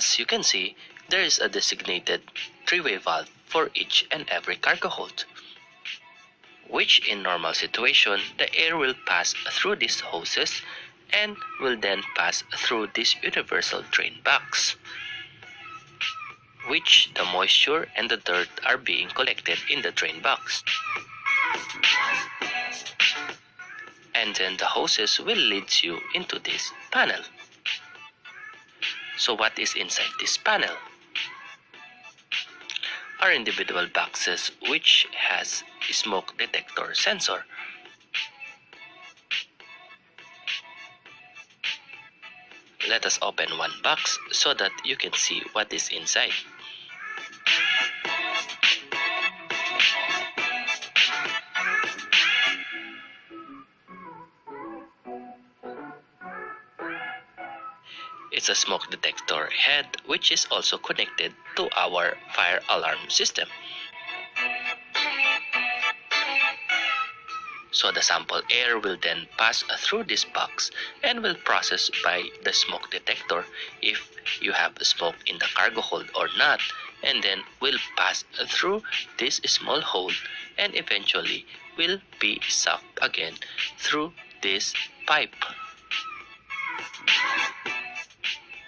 As you can see, there is a designated three-way valve for each and every cargo hold, which in normal situation, the air will pass through these hoses and will then pass through this universal drain box, which the moisture and the dirt are being collected in the drain box. And then the hoses will lead you into this panel. So what is inside this panel? Are individual boxes which has a smoke detector sensor. Let us open one box so that you can see what is inside. It's a smoke detector head which is also connected to our fire alarm system. So the sample air will then pass through this box and will process by the smoke detector if you have smoke in the cargo hold or not, and then will pass through this small hole and eventually will be sucked again through this pipe,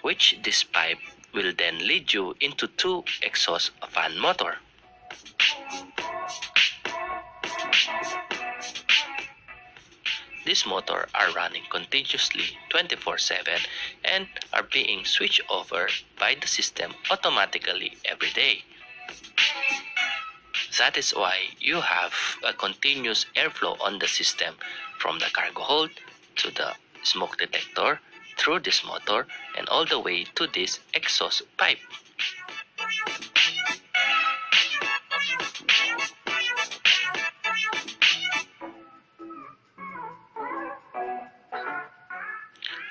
which this pipe will then lead you into two exhaust fan motor. These motors are running continuously 24/7 and are being switched over by the system automatically every day. That is why you have a continuous airflow on the system from the cargo hold to the smoke detector, through this motor, and all the way to this exhaust pipe.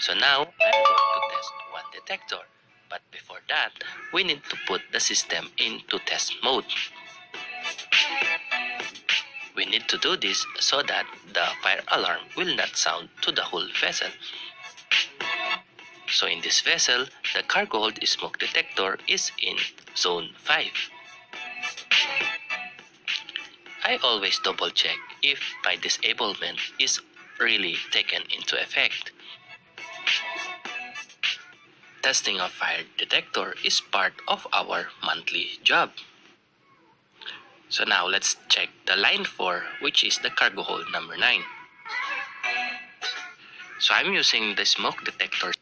So now, I'm going to test one detector, but before that, we need to put the system into test mode. We need to do this so that the fire alarm will not sound to the whole vessel. So in this vessel, the cargo hold smoke detector is in zone 5. I always double check if my disablement is really taken into effect. Testing of fire detector is part of our monthly job. So now let's check the line 4, which is the cargo hold number 9. So I'm using the smoke detector.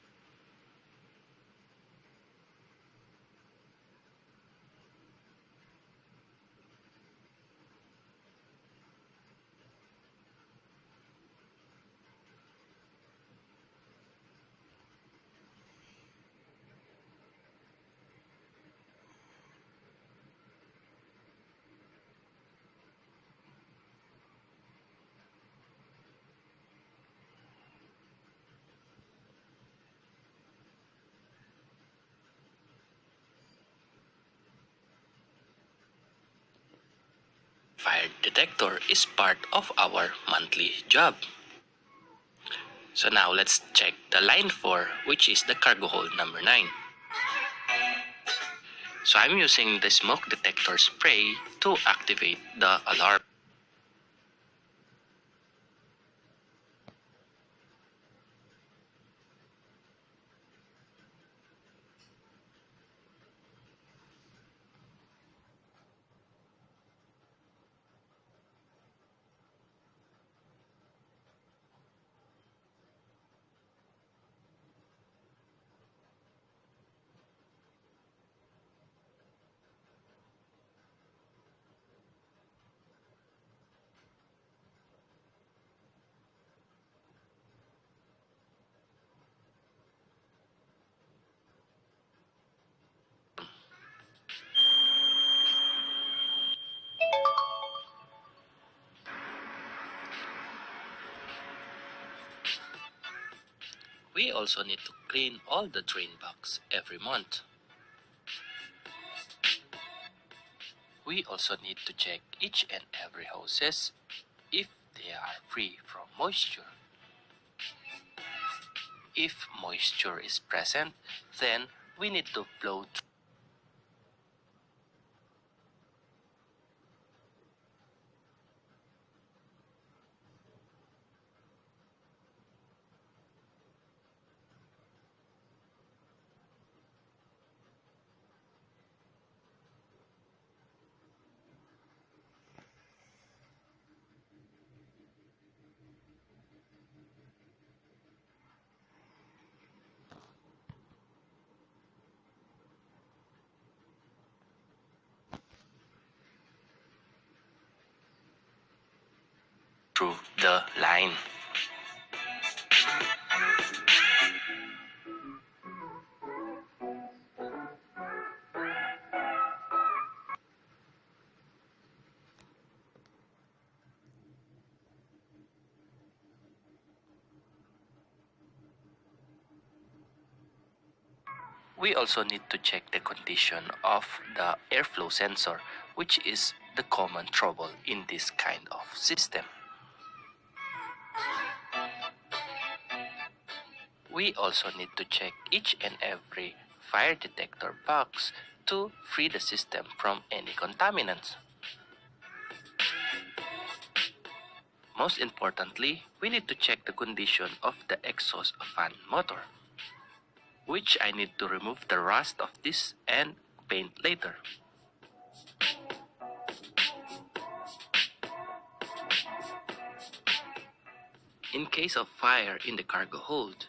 Fire detector is part of our monthly job. So now let's check the line 4, which is the cargo hold number 9. So I'm using the smoke detector spray to activate the alarm. We also need to clean all the drain box every month. We also need to check each and every hoses if they are free from moisture. If moisture is present, then we need to flow through the line. We also need to check the condition of the airflow sensor, which is the common trouble in this kind of system. We also need to check each and every fire detector box to free the system from any contaminants. Most importantly, we need to check the condition of the exhaust fan motor, which I need to remove the rust of this and paint later. In case of fire in the cargo hold,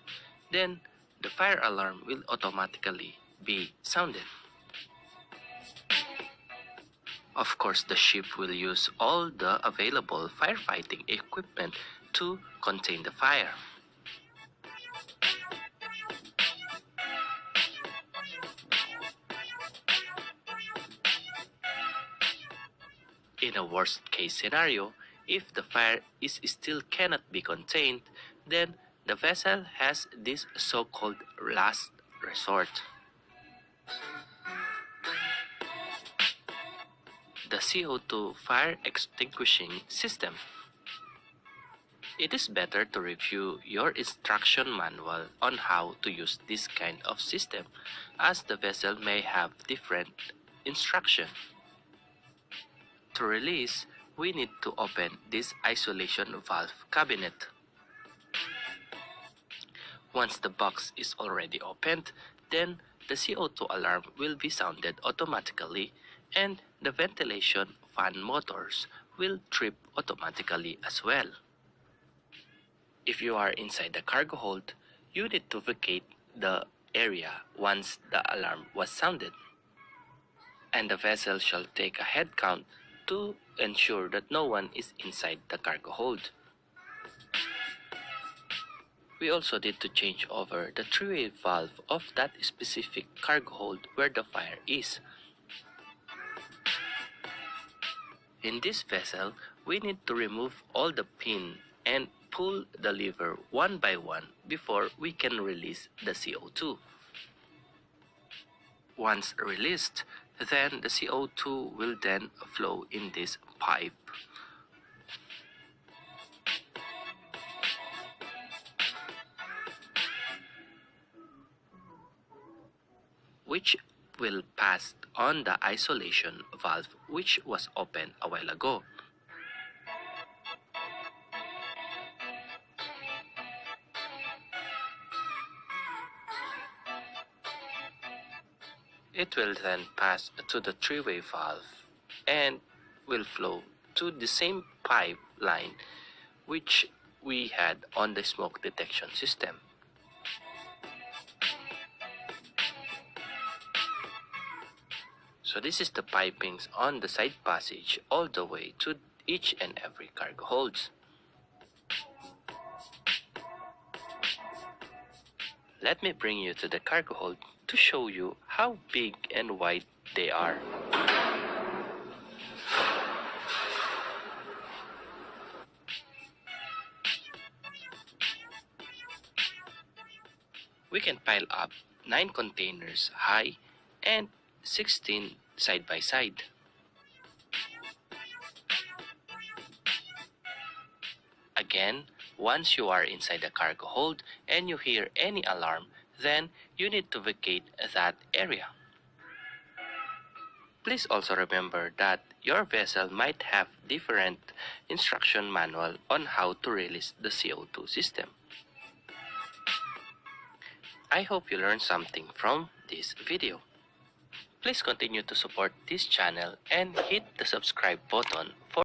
then the fire alarm will automatically be sounded. Of course, the ship will use all the available firefighting equipment to contain the fire. In a worst case scenario, if the fire is still cannot be contained, then the vessel has this so-called last resort. The CO2 fire extinguishing system. It is better to review your instruction manual on how to use this kind of system, as the vessel may have different instruction. To release, we need to open this isolation valve cabinet. Once the box is already opened, then the CO2 alarm will be sounded automatically and the ventilation fan motors will trip automatically as well. If you are inside the cargo hold, you need to vacate the area once the alarm was sounded. And the vessel shall take a head count to ensure that no one is inside the cargo hold. We also need to change over the three-way valve of that specific cargo hold where the fire is. In this vessel, we need to remove all the pin and pull the lever one by one before we can release the CO2. Once released, then the CO2 will then flow in this pipe. Which will pass on the isolation valve which was opened a while ago. It will then pass to the three-way valve and will flow to the same pipeline which we had on the smoke detection system. So this is the pipings on the side passage all the way to each and every cargo holds. Let me bring you to the cargo hold to show you how big and wide they are. We can pile up 9 containers high and 16 side by side. Again, once you are inside the cargo hold and you hear any alarm, then you need to vacate that area. Please also remember that your vessel might have different instruction manual on how to release the CO2 system. I hope you learned something from this video. Please continue to support this channel and hit the subscribe button for